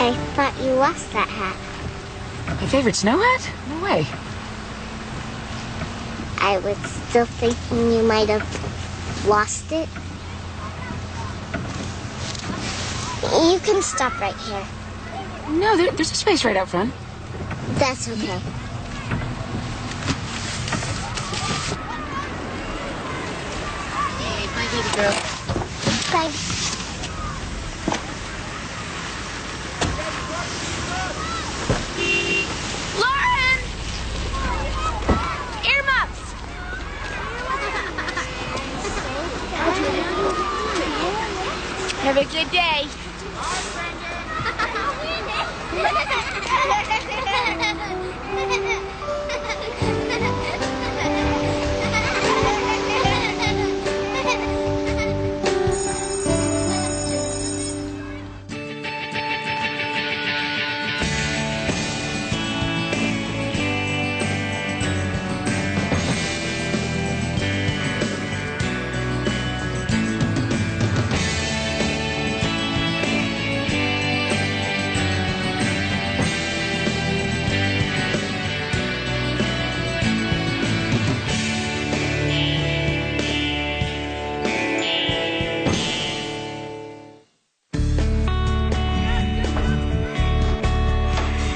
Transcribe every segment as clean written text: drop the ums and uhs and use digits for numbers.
I thought you lost that hat. My favorite snow hat? No way. I was still thinking you might have lost it. You can stop right here. No, there's a space right out front. That's okay. Hey, bye, baby girl. Bye. Lauren! Earmuffs! Have a good day.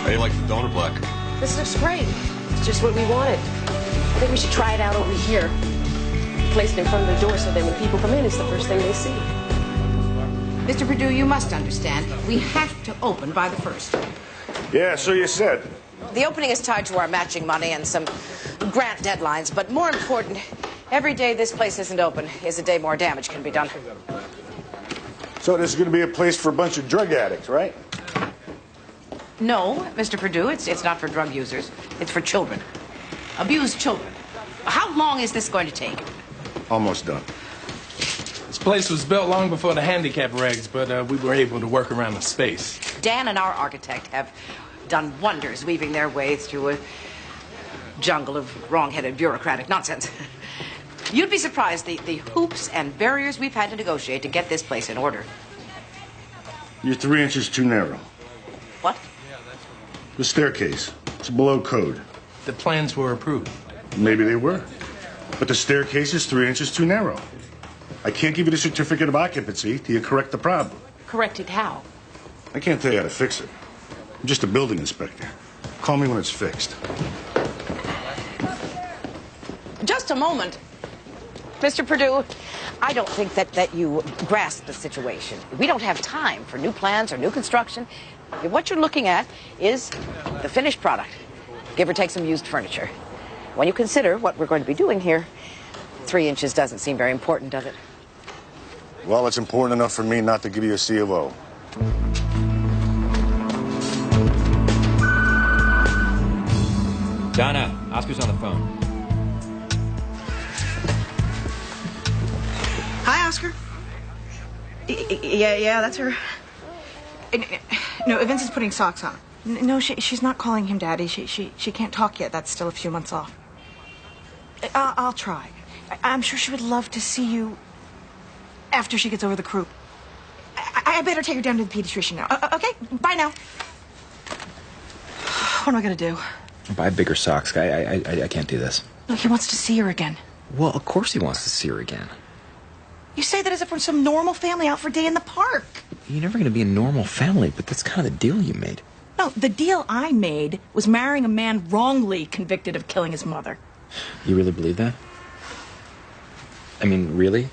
How you like the donor black? This looks great. It's just what we wanted. I think we should try it out over here. Place it in front of the door so that when people come in, it's the first thing they see. Mr. Perdue, you must understand, we have to open by the 1st. Yeah, so you said. The opening is tied to our matching money and some grant deadlines, but more important, every day this place isn't open is a day more damage can be done. So this is going to be a place for a bunch of drug addicts, right? No, Mr. Perdue, it's not for drug users. It's for children. Abused children. How long is this going to take? Almost done. This place was built long before the handicap regs, but we were able to work around the space. Dan and our architect have done wonders weaving their way through a jungle of wrong-headed bureaucratic nonsense. You'd be surprised the hoops and barriers we've had to negotiate to get this place in order. You're 3 inches too narrow. What? The staircase. It's below code. The plans were approved. Maybe they were. But the staircase is 3 inches too narrow. I can't give you the certificate of occupancy till you correct the problem. Corrected how? I can't tell you how to fix it. I'm just a building inspector. Call me when it's fixed. Just a moment. Mr. Perdue, I don't think that you grasp the situation. We don't have time for new plans or new construction. What you're looking at is the finished product, give or take some used furniture. When you consider what we're going to be doing here, 3 inches doesn't seem very important, does it? Well, it's important enough for me not to give you a C of O. Donna, Oscar's on the phone. Hi, Oscar. Yeah, that's her. No, Vince is putting socks on. No, she's not calling him Daddy. She can't talk yet. That's still a few months off. I'll try. I'm sure she would love to see you after she gets over the croup. I better take her down to the pediatrician now. Okay, bye now. What am I gonna do? Buy bigger socks. I can't do this. Look, he wants to see her again. Well, of course he wants to see her again. You say that as if we're some normal family out for a day in the park. You're never going to be a normal family, but that's kind of the deal you made. No, the deal I made was marrying a man wrongly convicted of killing his mother. You really believe that? I mean, really?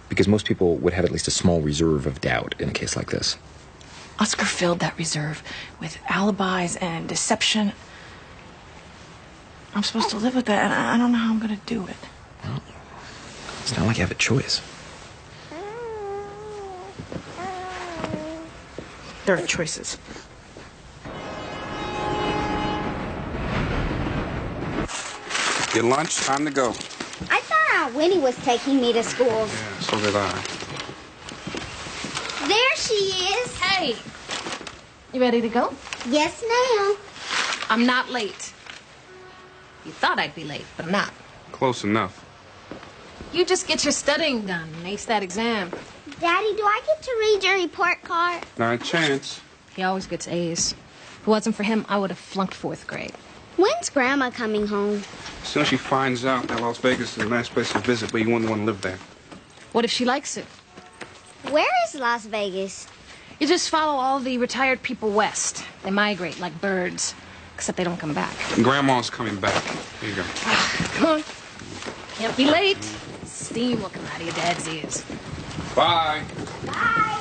Because most people would have at least a small reserve of doubt in a case like this. Oscar filled that reserve with alibis and deception. I'm supposed to live with that, and I don't know how I'm going to do it. Well, it's not like you have a choice. There are choices. Get lunch, time to go. I thought Aunt Winnie was taking me to school. Yeah, so did I. There she is. Hey, you ready to go? Yes, ma'am. I'm not late. You thought I'd be late, but I'm not. Close enough. You just get your studying done and ace that exam. Daddy, do I get to read your report card? Not a chance. He always gets A's. If it wasn't for him, I would have flunked 4th grade. When's Grandma coming home? As soon as she finds out that Las Vegas is a nice place to visit, but you wouldn't want to live there. What if she likes it? Where is Las Vegas? You just follow all the retired people west. They migrate like birds, except they don't come back. Grandma's coming back. Here you go. Come on. Can't be late. Steam will come out of your dad's ears. Bye. Bye.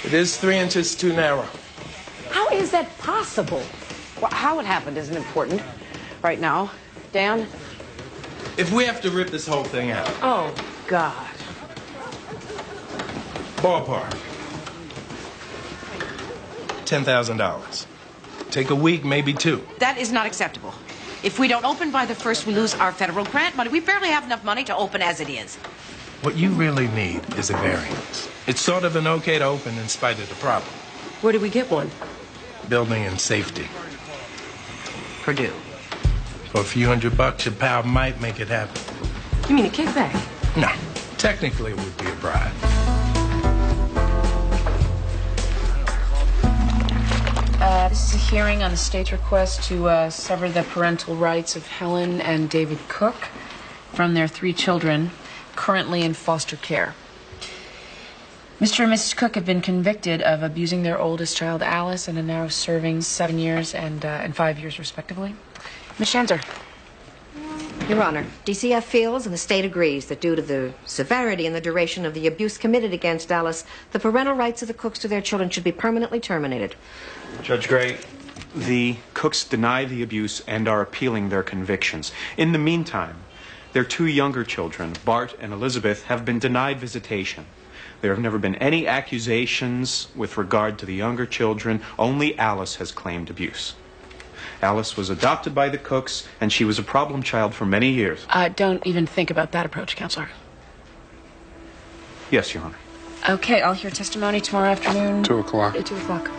It is 3 inches too narrow. How is that possible? Well, how it happened isn't important right now. Dan? If we have to rip this whole thing out, Oh, God. ballpark, $10,000. Take a week, maybe 2. That is not acceptable. If we don't open by the 1st, we lose our federal grant money. We barely have enough money to open as it is. What you really need is a variance. It's sort of an okay to open in spite of the problem. Where do we get one? Building and safety. Purdue. For a few $100, your pal might make it happen. You mean a kickback? No, technically it would be a bribe. This is a hearing on the state's request to sever the parental rights of Helen and David Cook from their 3 children currently in foster care. Mr. and Mrs. Cook have been convicted of abusing their oldest child, Alice, and are now serving 7 years and 5 years, respectively. Ms. Schanzer. Your Honor, DCF feels and the state agrees that due to the severity and the duration of the abuse committed against Alice, the parental rights of the Cooks to their children should be permanently terminated. Judge Gray, the Cooks deny the abuse and are appealing their convictions. In the meantime, their 2 younger children, Bart and Elizabeth, have been denied visitation. There have never been any accusations with regard to the younger children. Only Alice has claimed abuse. Alice was adopted by the Cooks, and she was a problem child for many years. Don't even think about that approach, Counselor. Yes, Your Honor. Okay, I'll hear testimony tomorrow afternoon. 2 o'clock. 2 o'clock.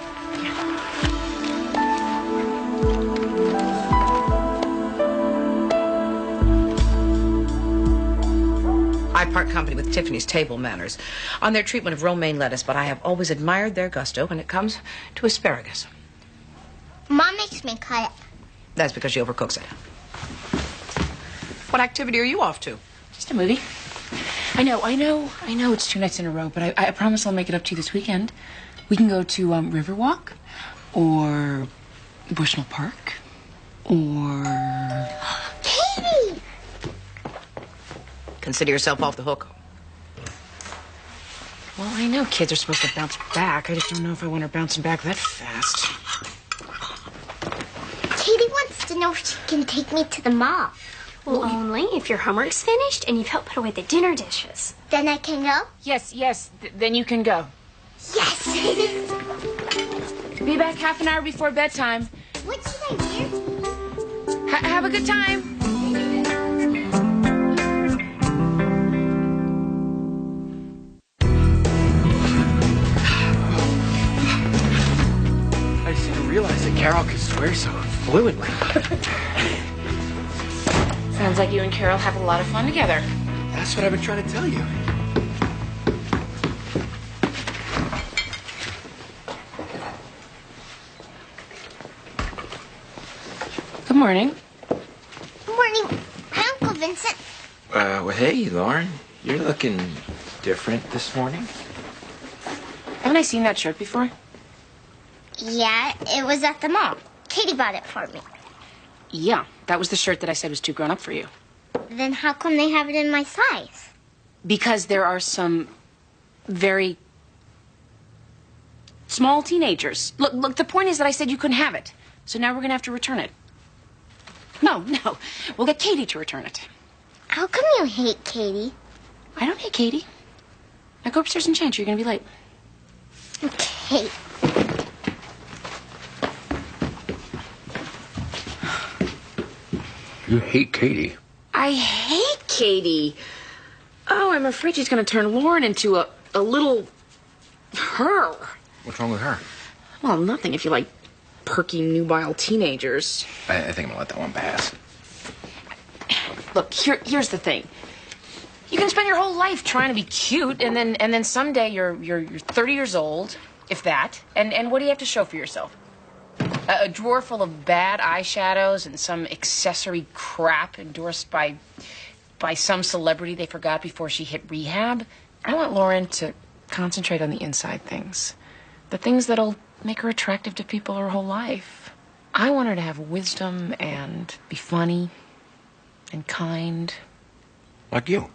I part company with Tiffany's Table Manners on their treatment of romaine lettuce, but I have always admired their gusto when it comes to asparagus. Mom makes me cut it. That's because she overcooks it. What activity are you off to? Just a movie. I know it's 2 nights in a row, but I promise I'll make it up to you this weekend. We can go to Riverwalk, or Bushnell Park, or... Katie! Consider yourself off the hook. Well, I know kids are supposed to bounce back. I just don't know if I want her bouncing back that fast. Katie wants to know if she can take me to the mall. Well, only if your homework's finished and you've helped put away the dinner dishes. Then I can go? Yes, then you can go. Yes! Be back half an hour before bedtime. What should I wear? Have a good time. I just didn't realize that Carol could swear so fluently. Sounds like you and Carol have a lot of fun together. That's what I've been trying to tell you. Good morning. Good morning. Hi, Uncle Vincent. Well, hey, Lauren. You're looking different this morning. Haven't I seen that shirt before? Yeah, it was at the mall. Katie bought it for me. Yeah, that was the shirt that I said was too grown up for you. Then how come they have it in my size? Because there are some very small teenagers. Look, the point is that I said you couldn't have it. So now we're going to have to return it. No. We'll get Katie to return it. How come you hate Katie? I don't hate Katie. Now go upstairs and change. You're going to be late. Okay. You hate Katie. I hate Katie. Oh, I'm afraid she's going to turn Lauren into a little her. What's wrong with her? Well, nothing if you like perky, nubile teenagers. I think I'm going to let that one pass. Look, here's the thing. You can spend your whole life trying to be cute, and then someday you're 30 years old, if that. And what do you have to show for yourself? A drawer full of bad eyeshadows and some accessory crap endorsed by some celebrity they forgot before she hit rehab. I want Lauren to concentrate on the inside things. The things that'll make her attractive to people her whole life. I want her to have wisdom and be funny and kind. Like you.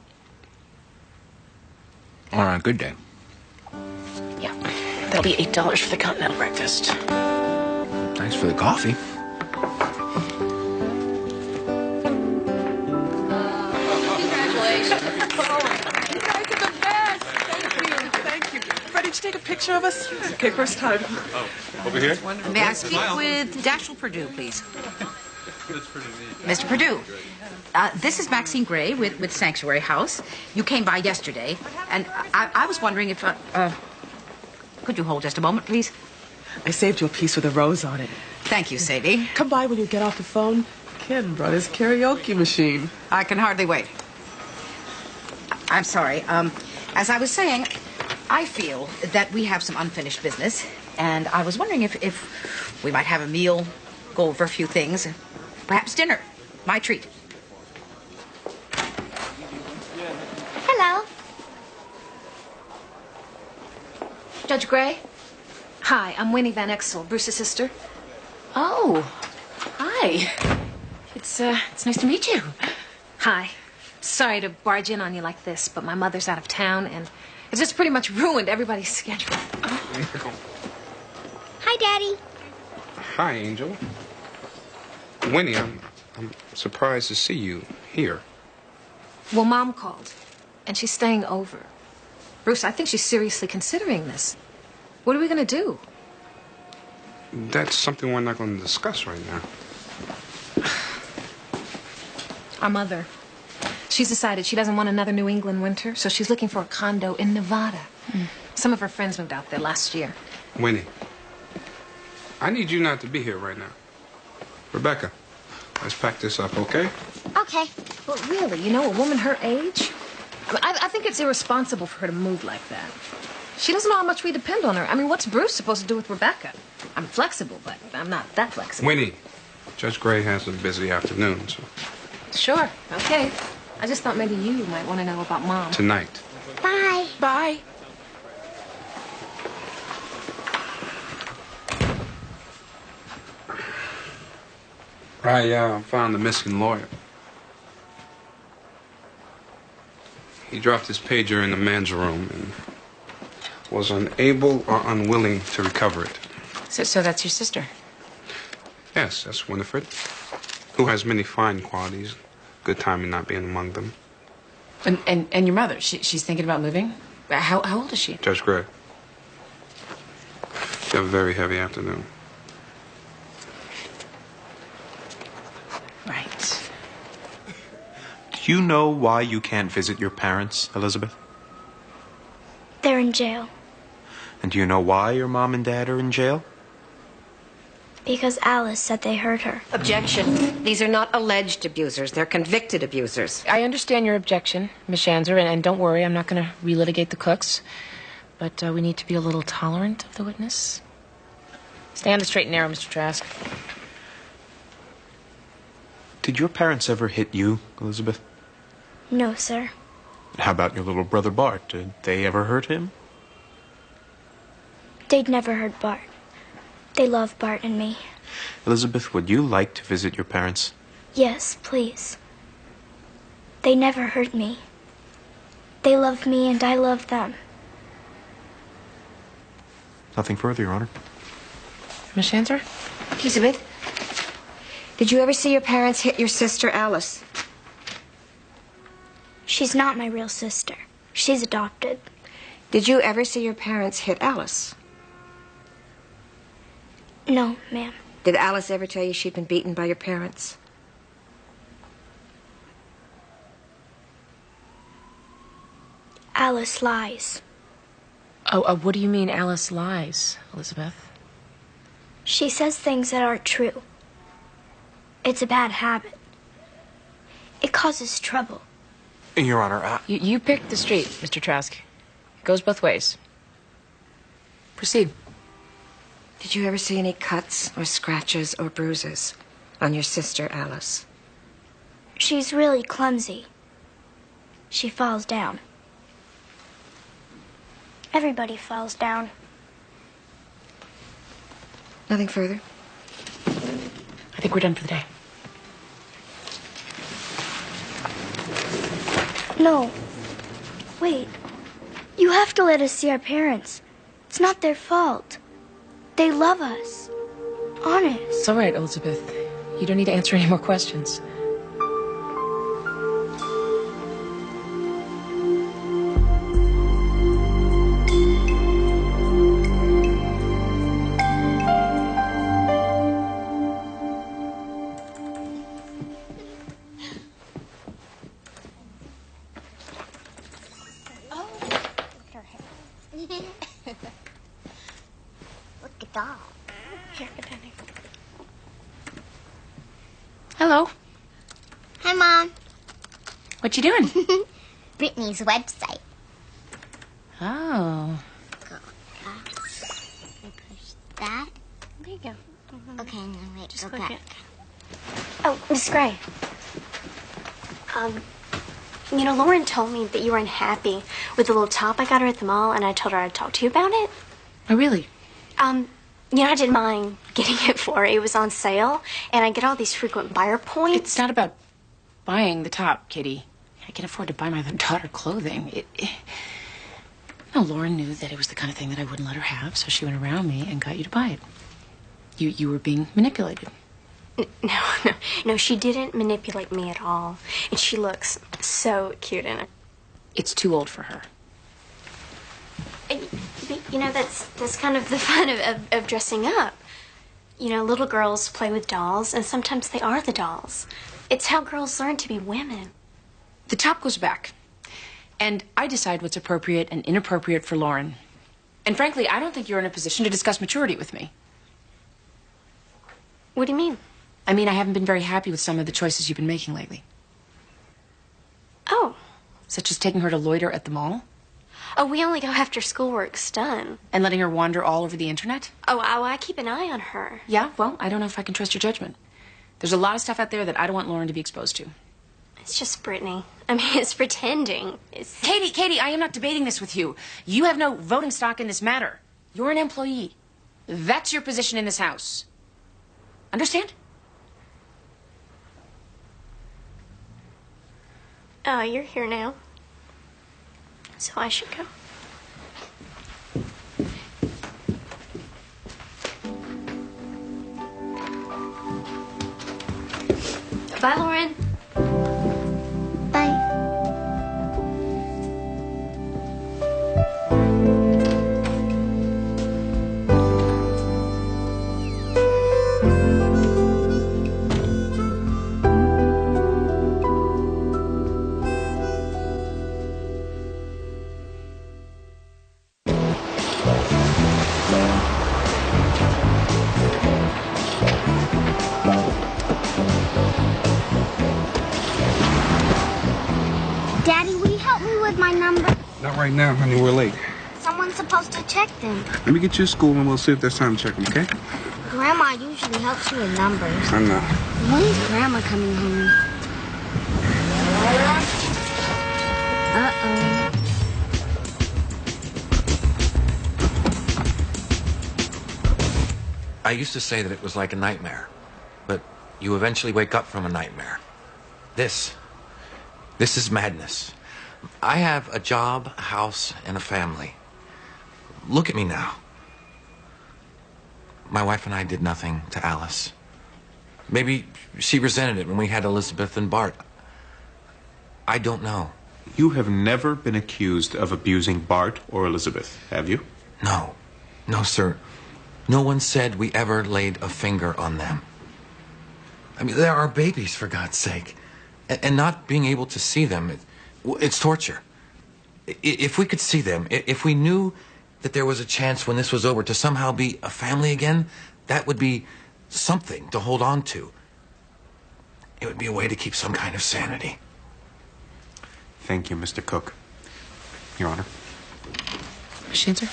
On a good day. Yeah. That'll be $8 for the continental breakfast. Thanks for the coffee. Congratulations. You guys are the best. Thank you. Ready to take a picture of us? Okay, first time. Oh, over here? May I speak with Dashiell Purdue, please? Mr. Purdue, this is Maxine Gray with Sanctuary House. You came by yesterday, and I was wondering if... could you hold just a moment, please? I saved you a piece with a rose on it. Thank you, Sadie. Come by when you get off the phone. Ken brought his karaoke machine. I can hardly wait. I'm sorry. As I was saying, I feel that we have some unfinished business, and I was wondering if we might have a meal, go over a few things, perhaps dinner. My treat. Hello. Judge Gray? Hi, I'm Winnie Van Exel, Bruce's sister. Oh, hi. It's nice to meet you. Hi. Sorry to barge in on you like this, but my mother's out of town, and it's just pretty much ruined everybody's schedule. Hi, Daddy. Hi, Angel. Winnie, I'm surprised to see you here. Well, Mom called, and she's staying over. Bruce, I think she's seriously considering this. What are we going to do? That's something we're not going to discuss right now. Our mother. She's decided she doesn't want another New England winter, so she's looking for a condo in Nevada. Some of her friends moved out there last year. Winnie, I need you not to be here right now. Rebecca, let's pack this up, okay? Okay. But really, you know, a woman her age? I think it's irresponsible for her to move like that. She doesn't know how much we depend on her. I mean, what's Bruce supposed to do with Rebecca? I'm flexible, but I'm not that flexible. Winnie, Judge Gray has a busy afternoon, so... Sure, okay. I just thought maybe you might want to know about Mom. Tonight. Bye. Bye. I found the missing lawyer. He dropped his pager in the man's room and was unable or unwilling to recover it. So that's your sister? Yes, that's Winifred, who has many fine qualities. Good timing not being among them. And your mother, she's thinking about moving? How old is she? Judge Gray. You have a very heavy afternoon. Right. Do you know why you can't visit your parents, Elizabeth? They're in jail. And do you know why your mom and dad are in jail? Because Alice said they hurt her. Objection. These are not alleged abusers. They're convicted abusers. I understand your objection, Miss Shanzer, and don't worry, I'm not going to relitigate the Cooks. But we need to be a little tolerant of the witness. Stay on the straight and narrow, Mr. Trask. Did your parents ever hit you, Elizabeth? No, sir. How about your little brother Bart? Did they ever hurt him? They'd never hurt Bart. They love Bart and me. Elizabeth, would you like to visit your parents? Yes, please. They never hurt me. They love me and I love them. Nothing further, Your Honor. Miss Shanzer? Elizabeth, did you ever see your parents hit your sister, Alice? She's not my real sister. She's adopted. Did you ever see your parents hit Alice? No, ma'am. Did Alice ever tell you she'd been beaten by your parents? Alice lies. Oh, what do you mean Alice lies, Elizabeth? She says things that aren't true. It's a bad habit. It causes trouble. Your Honor, You picked the street, Mr. Trask. It goes both ways. Proceed. Did you ever see any cuts or scratches or bruises on your sister, Alice? She's really clumsy. She falls down. Everybody falls down. Nothing further? I think we're done for the day. No. Wait. You have to let us see our parents. It's not their fault. They love us. Honest. It's all right, Elizabeth. You don't need to answer any more questions. Look at that. Here, good Danny. Hello. Hi, Mom. What you doing? Brittany's website. Oh. Push that. There you go. Okay, and then wait, Just go click back. it. Oh, Miss Gray. You know, Lauren told me that you were unhappy with the little top I got her at the mall, and I told her I'd talk to you about it. Oh, really? You know, I didn't mind getting it for her. It was on sale, and I get all these frequent buyer points. It's not about buying the top, Kitty. I can afford to buy my daughter clothing. No, Lauren knew that it was the kind of thing that I wouldn't let her have, so she went around me and got you to buy it. You were being manipulated. No, she didn't manipulate me at all. And she looks so cute in it. It's too old for her. But, you know, that's kind of the fun of dressing up. You know, little girls play with dolls, and sometimes they are the dolls. It's how girls learn to be women. The top goes back. And I decide what's appropriate and inappropriate for Lauren. And frankly, I don't think you're in a position to discuss maturity with me. What do you mean? I mean, I haven't been very happy with some of the choices you've been making lately. Oh. Such as taking her to loiter at the mall? Oh, we only go after schoolwork's done. And letting her wander all over the internet? Oh, I keep an eye on her. Yeah, well, I don't know if I can trust your judgment. There's a lot of stuff out there that I don't want Lauren to be exposed to. It's just Brittany. I mean, it's pretending. Katie, I am not debating this with you. You have no voting stock in this matter. You're an employee. That's your position in this house. Understand? Oh, you're here now. So I should go. Bye, Lauren. Bye. Daddy, will you help me with my number? Not right now, honey. We're late. Someone's supposed to check them. Let me get you to school and we'll see if there's time to check them, okay? Grandma usually helps me with numbers. I know. When's Grandma coming home? Uh-oh. I used to say that it was like a nightmare, but you eventually wake up from a nightmare. This is madness. I have a job, a house, and a family. Look at me now. My wife and I did nothing to Alice. Maybe she resented it when we had Elizabeth and Bart. I don't know. You have never been accused of abusing Bart or Elizabeth, have you? No. No, sir. No one said we ever laid a finger on them. I mean, they're our babies, for God's sake. And not being able to see them, it's torture. If we could see them, if we knew that there was a chance when this was over to somehow be a family again, that would be something to hold on to. It would be a way to keep some kind of sanity. Thank you, Mr. Cook. Your Honor. Answer?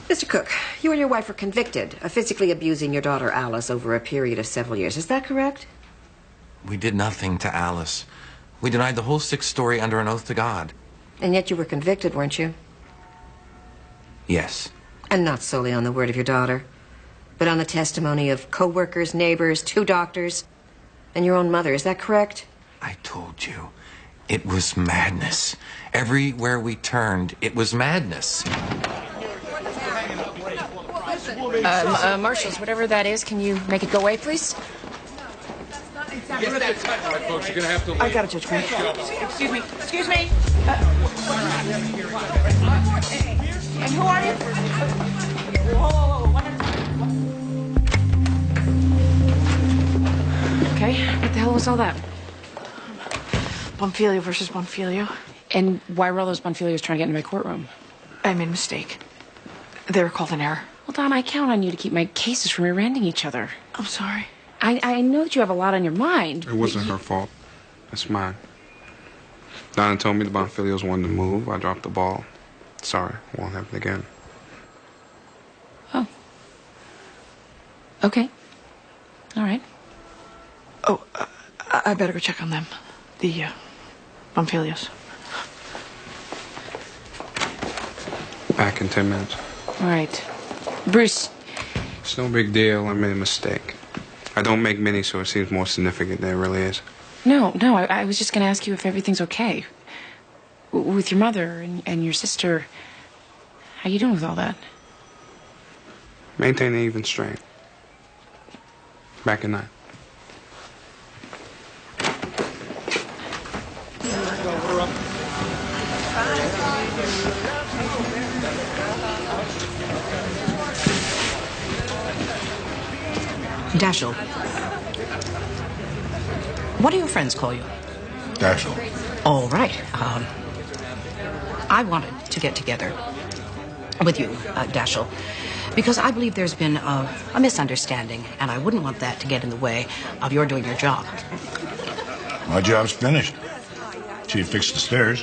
Mr. Cook, you and your wife were convicted of physically abusing your daughter Alice over a period of several years. Is that correct? We did nothing to Alice. We denied the whole 6th story under an oath to God. And yet you were convicted, weren't you? Yes. And not solely on the word of your daughter, but on the testimony of co-workers, neighbors, 2 doctors, and your own mother. Is that correct? I told you. It was madness. Everywhere we turned, it was madness. Marshals, whatever that is, can you make it go away, please? Yes, that's right, folks. You're gonna have to leave. I got it, Judge Grant. Excuse me. Excuse me. And who are you? Whoa. One at a time. Okay, what the hell was all that? Bonfilio versus Bonfilio. And why were all those Bonfilios trying to get into my courtroom? I made a mistake. They were called an error. Well, Don, I count on you to keep my cases from rear-ending each other. I'm sorry. I know that you have a lot on your mind. It wasn't her fault. It's mine. Donna told me the Bonfilios wanted to move. I dropped the ball. Sorry, won't happen again. Oh. Okay. All right. Oh, I better go check on them. The Bonfilios. Back in 10 minutes. All right. Bruce. It's no big deal. I made a mistake. I don't make many, so it seems more significant than it really is. No, I was just going to ask you if everything's okay. With your mother and your sister. How you doing with all that? Maintain an even strain. Back at 9. Dashiell. What do your friends call you? Dashiell. All right. I wanted to get together with you, Dashiell, because I believe there's been a misunderstanding, and I wouldn't want that to get in the way of your doing your job. My job's finished. She fixed the stairs.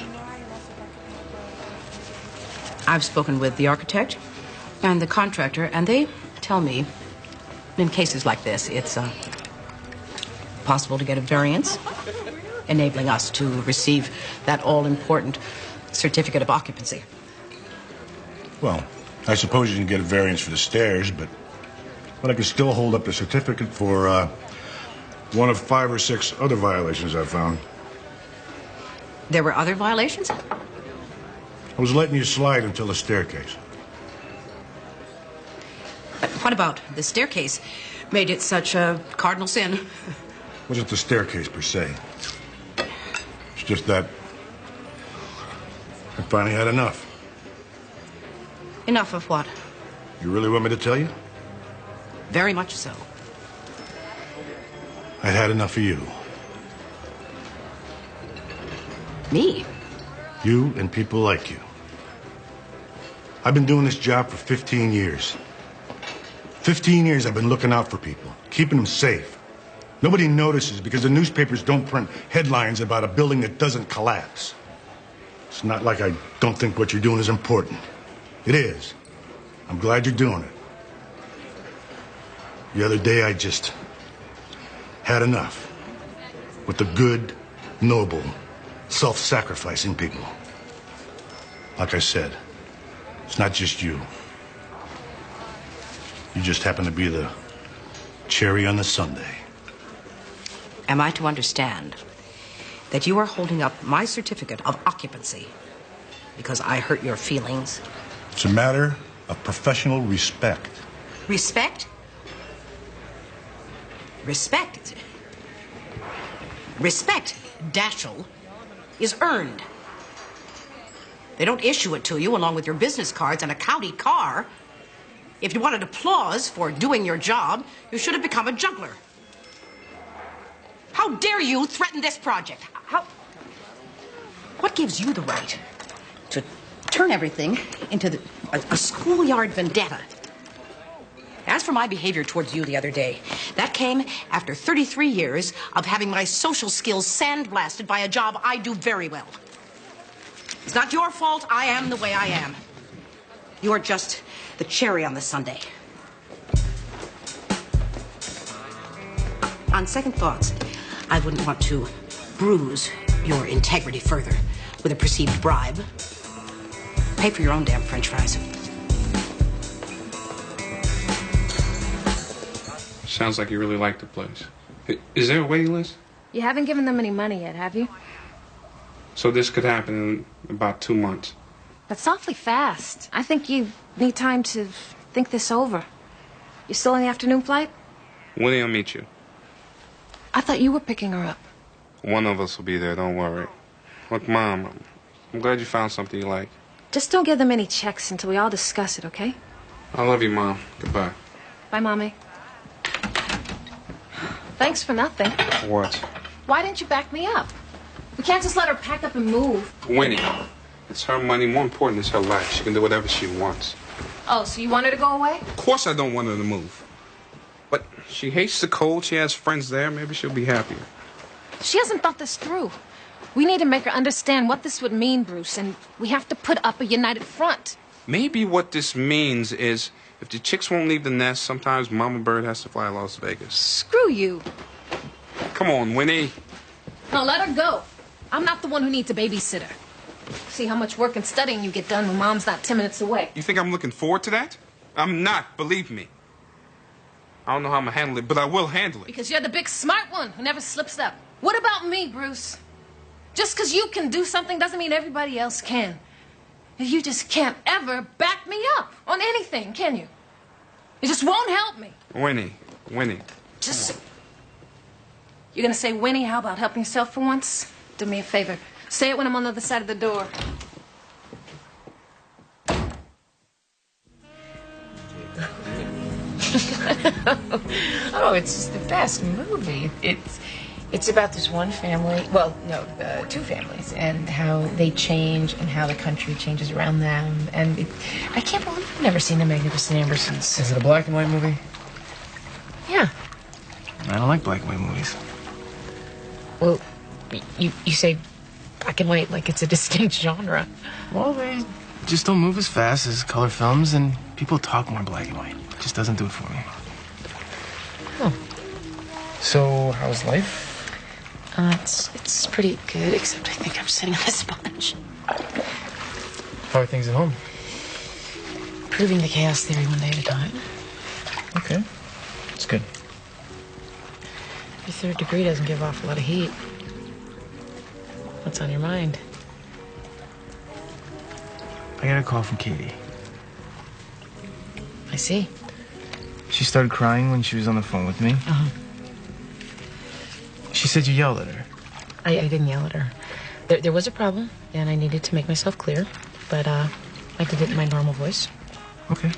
I've spoken with the architect and the contractor, and they tell me in cases like this, it's possible to get a variance, enabling us to receive that all-important certificate of occupancy. Well, I suppose you can get a variance for the stairs, but I can still hold up the certificate for one of 5 or 6 other violations I found. There were other violations? I was letting you slide until the staircase. But what about the staircase made it such a cardinal sin? It wasn't the staircase per se. It's just that I finally had enough. Enough of what? You really want me to tell you? Very much so. I had enough of you. Me? You and people like you. I've been doing this job for 15 years. 15 years I've been looking out for people, keeping them safe. Nobody notices because the newspapers don't print headlines about a building that doesn't collapse. It's not like I don't think what you're doing is important. It is. I'm glad you're doing it. The other day I just had enough with the good, noble, self-sacrificing people. Like I said, it's not just you. You just happen to be the cherry on the sundae. Am I to understand that you are holding up my certificate of occupancy because I hurt your feelings? It's a matter of professional respect. Respect? Respect? Respect, Dashiell, is earned. They don't issue it to you along with your business cards and a county car. If you wanted applause for doing your job, you should have become a juggler. How dare you threaten this project? What gives you the right to turn everything into a schoolyard vendetta? As for my behavior towards you the other day, that came after 33 years of having my social skills sandblasted by a job I do very well. It's not your fault I am the way I am. You're just the cherry on the sundae. On second thoughts, I wouldn't want to bruise your integrity further with a perceived bribe. Pay for your own damn French fries. Sounds like you really like the place. Is there a waiting list? You haven't given them any money yet, have you? So this could happen in about 2 months. That's awfully fast. I think you need time to think this over. You still on the afternoon flight? Winnie will meet you. I thought you were picking her up. One of us will be there, don't worry. Look, Mom, I'm glad you found something you like. Just don't give them any checks until we all discuss it, okay? I love you, Mom. Goodbye. Bye, Mommy. Thanks for nothing. What? Why didn't you back me up? We can't just let her pack up and move. Winnie, it's her money. More important is her life. She can do whatever she wants. Oh, so you want her to go away? Of course I don't want her to move. But she hates the cold. She has friends there. Maybe she'll be happier. She hasn't thought this through. We need to make her understand what this would mean, Bruce, and we have to put up a united front. Maybe what this means is if the chicks won't leave the nest, sometimes Mama Bird has to fly to Las Vegas. Screw you. Come on, Winnie. No, let her go. I'm not the one who needs a babysitter. See how much work and studying you get done when Mom's not 10 minutes away. You think I'm looking forward to that? I'm not, believe me. I don't know how I'm gonna handle it, but I will handle it. Because you're the big smart one who never slips up. What about me, Bruce? Just because you can do something doesn't mean everybody else can. You just can't ever back me up on anything, can you? It just won't help me. Winnie. Just... You're gonna say, Winnie, how about helping yourself for once? Do me a favor. Say it when I'm on the other side of the door. Oh, it's just the best movie. It's about this one family, well, no, two families, and how they change and how the country changes around them. And I can't believe I've never seen The Magnificent Ambersons. Is it a black and white movie? Yeah. I don't like black and white movies. Well, you say black and white like it's a distinct genre. Well, they just don't move as fast as color films, and people talk more black and white. It just doesn't do it for me. Oh. So, how's life? It's pretty good, except I think I'm sitting on a sponge. How are things at home? Proving the chaos theory one day at a time. Okay. It's good. Your third degree doesn't give off a lot of heat. What's on your mind? I got a call from Katie. I see. She started crying when she was on the phone with me. Uh-huh. She said you yelled at her. I didn't yell at her. There was a problem, and I needed to make myself clear, but I did it in my normal voice. Okay.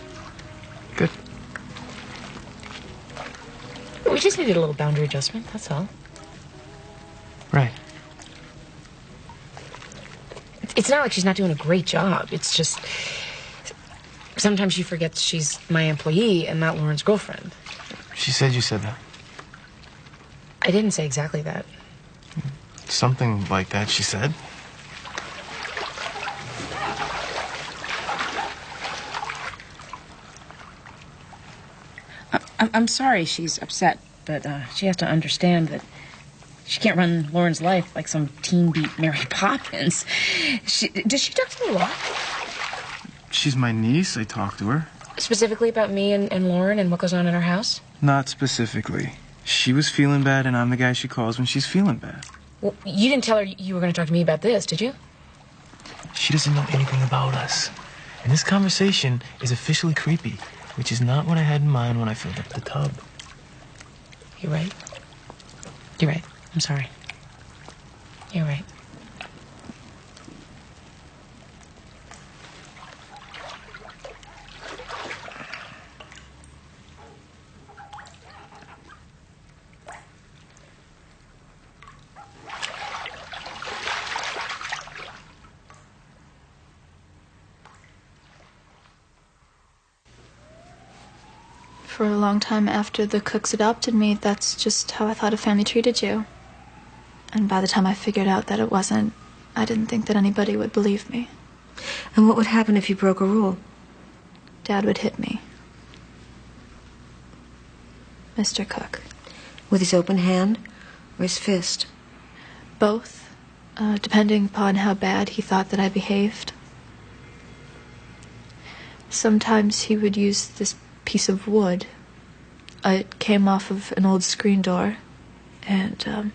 Good. We just needed a little boundary adjustment, that's all. Right. It's not like she's not doing a great job. It's just... Sometimes she forgets she's my employee and not Lauren's girlfriend. She said you said that. I didn't say exactly that. Something like that, she said. I'm sorry she's upset, but she has to understand that she can't run Lauren's life like some teen beat Mary Poppins. Does she talk to you a lot? She's my niece. I talk to her. Specifically about me and Lauren and what goes on in our house? Not specifically. She was feeling bad, and I'm the guy she calls when she's feeling bad. Well, you didn't tell her you were going to talk to me about this, did you? She doesn't know anything about us. And this conversation is officially creepy, which is not what I had in mind when I filled up the tub. You're right. You're right. I'm sorry. You're right. For a long time after the Cooks adopted me, that's just how I thought a family treated you. And by the time I figured out that it wasn't, I didn't think that anybody would believe me. And what would happen if you broke a rule? Dad would hit me. Mr. Cook. With his open hand or his fist? Both, depending upon how bad he thought that I behaved. Sometimes he would use this piece of wood. It came off of an old screen door, and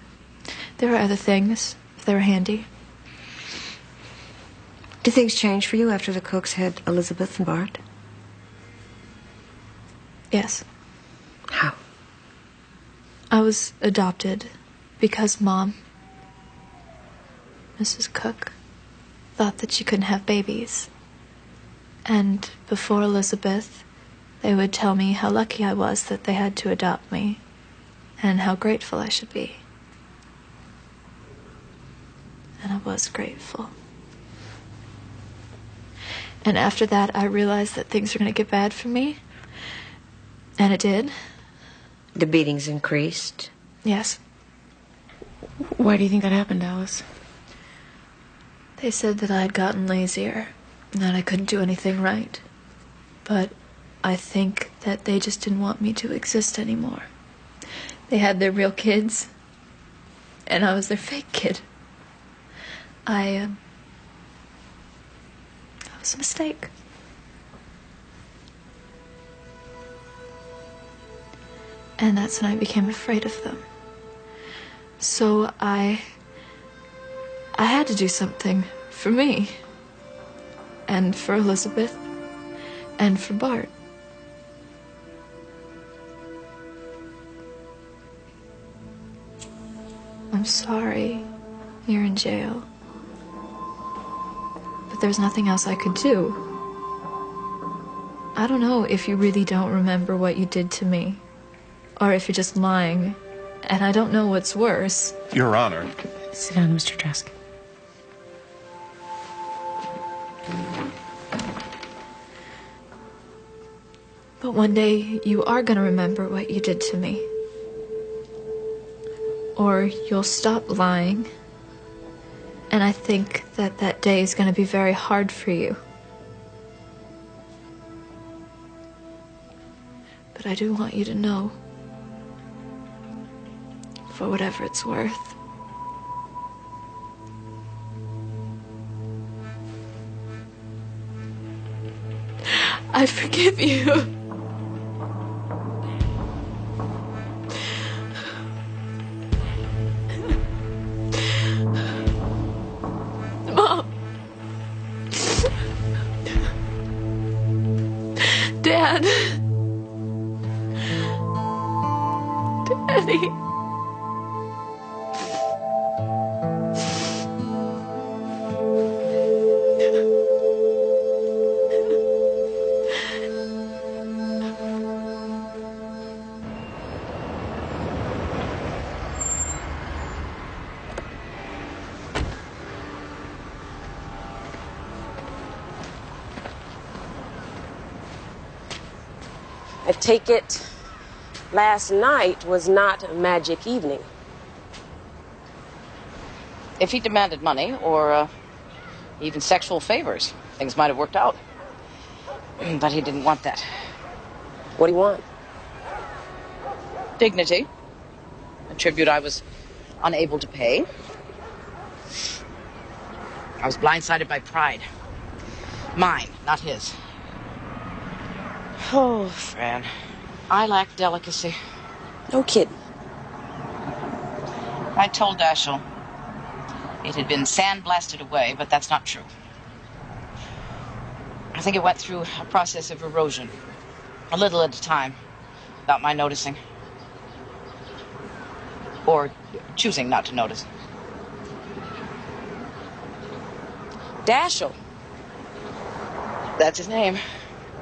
there were other things, if they were handy. Did things change for you after the Cooks had Elizabeth and Bart? Yes. How? I was adopted because Mom, Mrs. Cook, thought that she couldn't have babies. And before Elizabeth, they would tell me how lucky I was that they had to adopt me, and how grateful I should be. And I was grateful. And after that, I realized that things were going to get bad for me. And it did. The beatings increased? Yes. Why do you think that happened, Alice? They said that I had gotten lazier, and that I couldn't do anything right. But I think that they just didn't want me to exist anymore. They had their real kids, and I was their fake kid. I was a mistake. And that's when I became afraid of them. So I had to do something for me, and for Elizabeth, and for Bart. I'm sorry you're in jail, but there's nothing else I could do. I don't know if you really don't remember what you did to me, or if you're just lying, and I don't know what's worse. Your Honor. Sit down, Mr. Trask. But one day you are gonna remember what you did to me. Or you'll stop lying. And I think that that day is gonna be very hard for you. But I do want you to know, for whatever it's worth, I forgive you. Mom. Dad. Daddy. I take it last night was not a magic evening. If he demanded money or even sexual favors, things might have worked out. But he didn't want that. What do you want? Dignity. A tribute I was unable to pay. I was blindsided by pride. Mine, not his. Oh, Fran, I lack delicacy. No kidding. I told Dashiell it had been sandblasted away, but that's not true. I think it went through a process of erosion, a little at a time, without my noticing. Or choosing not to notice. Dashiell. That's his name.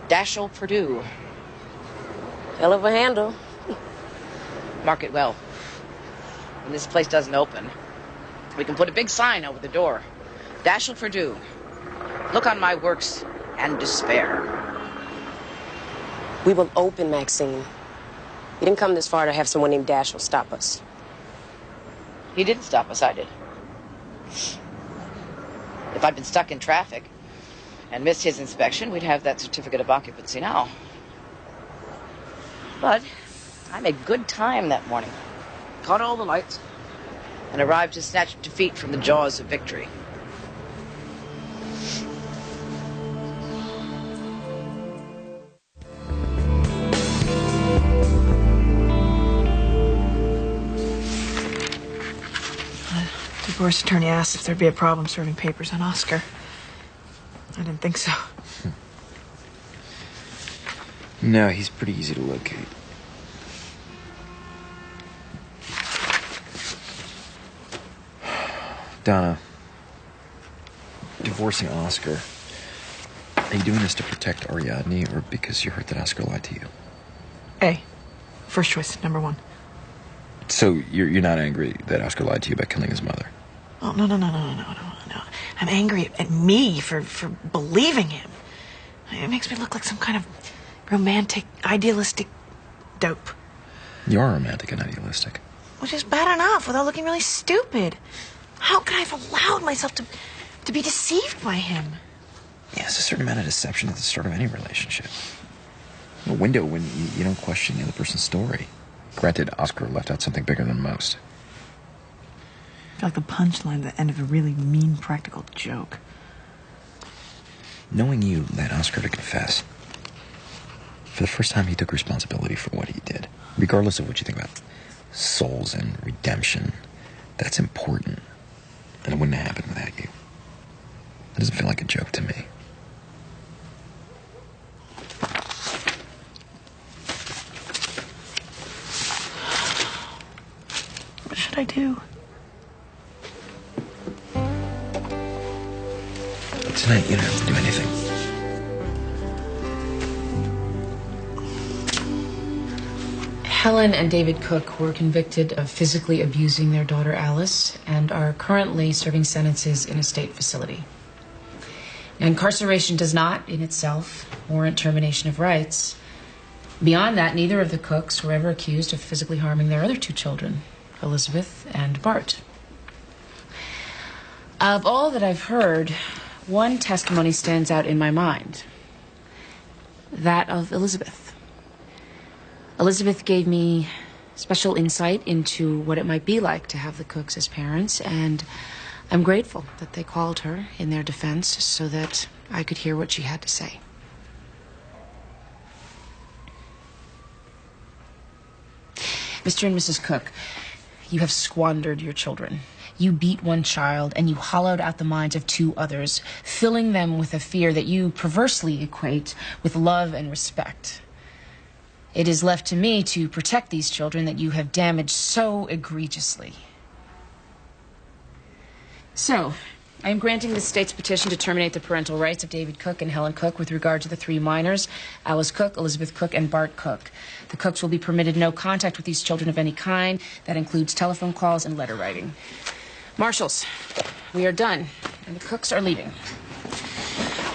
Dashiell Purdue. Hell of a handle. Mark it well. When this place doesn't open, we can put a big sign over the door. Dashiell Purdue. Look on my works and despair. We will open, Maxine. We didn't come this far to have someone named Dashiell stop us. He didn't stop us, I did. If I'd been stuck in traffic and missed his inspection, we'd have that certificate of occupancy now. But I made good time that morning. Caught all the lights and arrived to snatch defeat from the jaws of victory. The divorce attorney asked if there'd be a problem serving papers on Oscar. I didn't think so. No, he's pretty easy to locate. Donna, divorcing Oscar, are you doing this to protect Ariadne or because you heard that Oscar lied to you? A. First choice, number one. So you're not angry that Oscar lied to you about killing his mother? Oh, no. I'm angry at me for believing him. It makes me look like some kind of romantic, idealistic dope. You are romantic and idealistic. Which is bad enough without looking really stupid. How could I have allowed myself to be deceived by him? Yeah, there's a certain amount of deception at the start of any relationship. A window when you don't question the other person's story. Granted, Oscar left out something bigger than most. I feel like the punchline at the end of a really mean practical joke. Knowing you led Oscar to confess. For the first time, he took responsibility for what he did. Regardless of what you think about souls and redemption, that's important. And it wouldn't have happened without you. It doesn't feel like a joke to me. What should I do? Tonight, you don't have to do anything. Helen and David Cook were convicted of physically abusing their daughter Alice and are currently serving sentences in a state facility. Incarceration does not, in itself, warrant termination of rights. Beyond that, neither of the Cooks were ever accused of physically harming their other two children, Elizabeth and Bart. Of all that I've heard, one testimony stands out in my mind. That of Elizabeth. Elizabeth gave me special insight into what it might be like to have the Cooks as parents, and I'm grateful that they called her in their defense so that I could hear what she had to say. Mr. and Mrs. Cook, you have squandered your children. You beat one child and you hollowed out the minds of two others, filling them with a fear that you perversely equate with love and respect. It is left to me to protect these children that you have damaged so egregiously. So, I am granting the state's petition to terminate the parental rights of David Cook and Helen Cook with regard to the three minors, Alice Cook, Elizabeth Cook, and Bart Cook. The Cooks will be permitted no contact with these children of any kind. That includes telephone calls and letter writing. Marshals, we are done, and the Cooks are leaving.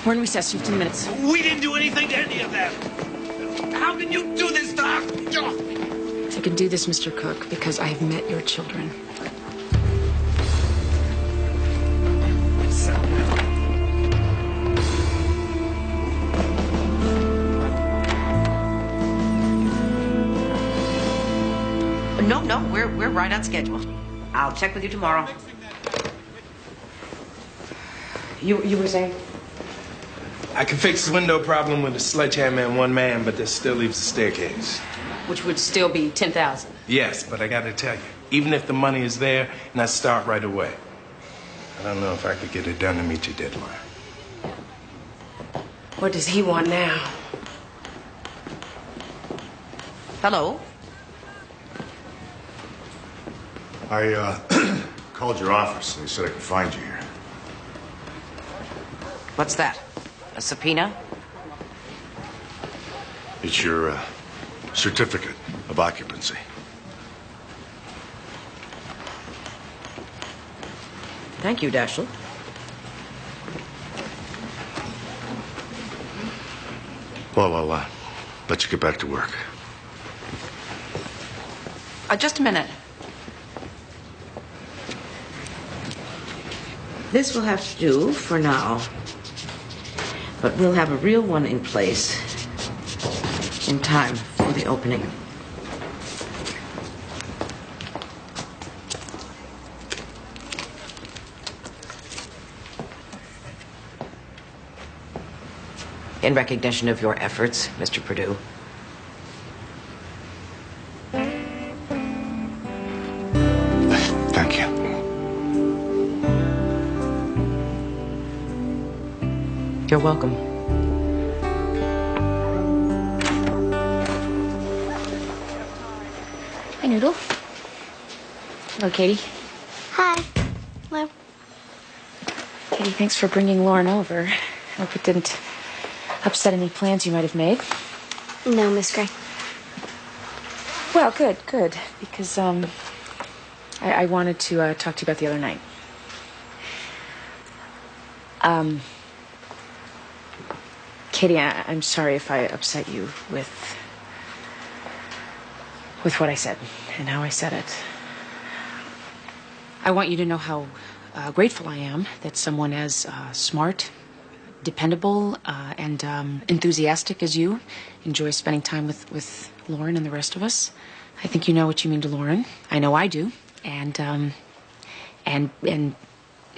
We're in recess, 15 minutes. We didn't do anything to any of that. How can you do this, Doc? I can do this, Mr. Cook, because I have met your children. No, we're right on schedule. I'll check with you tomorrow. You were saying? I can fix the window problem with a sledgehammer and one man, but this still leaves the staircase. Which would still be $10,000. Yes, but I gotta tell you, even if the money is there, and I start right away, I don't know if I could get it done to meet your deadline. What does he want now? Hello? I called your office. They said I could find you here. What's that? A subpoena? It's your certificate of occupancy. Thank you, Dashiell. Well, I'll let you get back to work. Just a minute. This will have to do for now. But we'll have a real one in place in time for the opening. In recognition of your efforts, Mr. Perdue. Thank you. You're welcome. Hi, Noodle. Hello, Katie. Hi. Hello. Katie, thanks for bringing Lauren over. I hope it didn't upset any plans you might have made. No, Miss Gray. Well, good. Because, I wanted to talk to you about the other night. Katie, I'm sorry if I upset you with what I said and how I said it. I want you to know how grateful I am that someone as smart, dependable, and enthusiastic as you enjoys spending time with Lauren and the rest of us. I think you know what you mean to Lauren. I know I do. And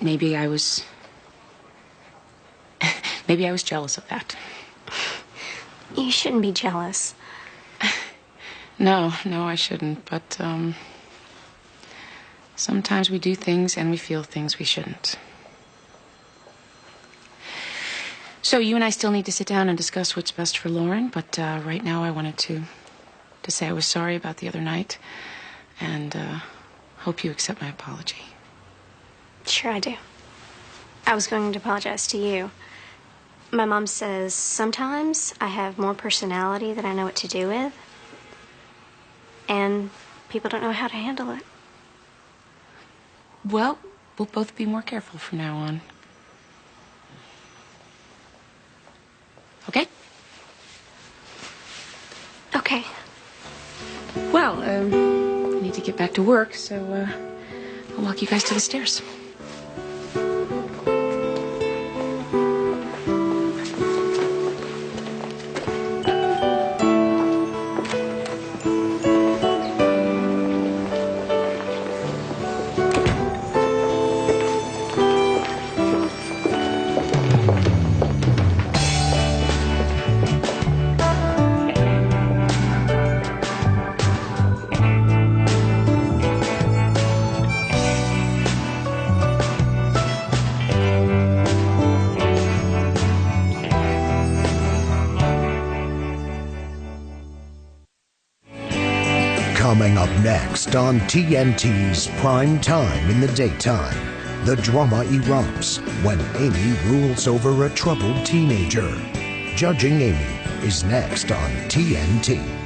maybe I was jealous of that. You shouldn't be jealous. No, I shouldn't. But sometimes we do things and we feel things we shouldn't. So you and I still need to sit down and discuss what's best for Lauren. But right now I wanted to say I was sorry about the other night. And hope you accept my apology. Sure I do. I was going to apologize to you. My mom says sometimes I have more personality than I know what to do with. And people don't know how to handle it. Well, we'll both be more careful from now on. Okay? Okay. Well, I need to get back to work, so I'll walk you guys to the stairs. Coming up next on TNT's Prime Time in the Daytime, the drama erupts when Amy rules over a troubled teenager. Judging Amy is next on TNT.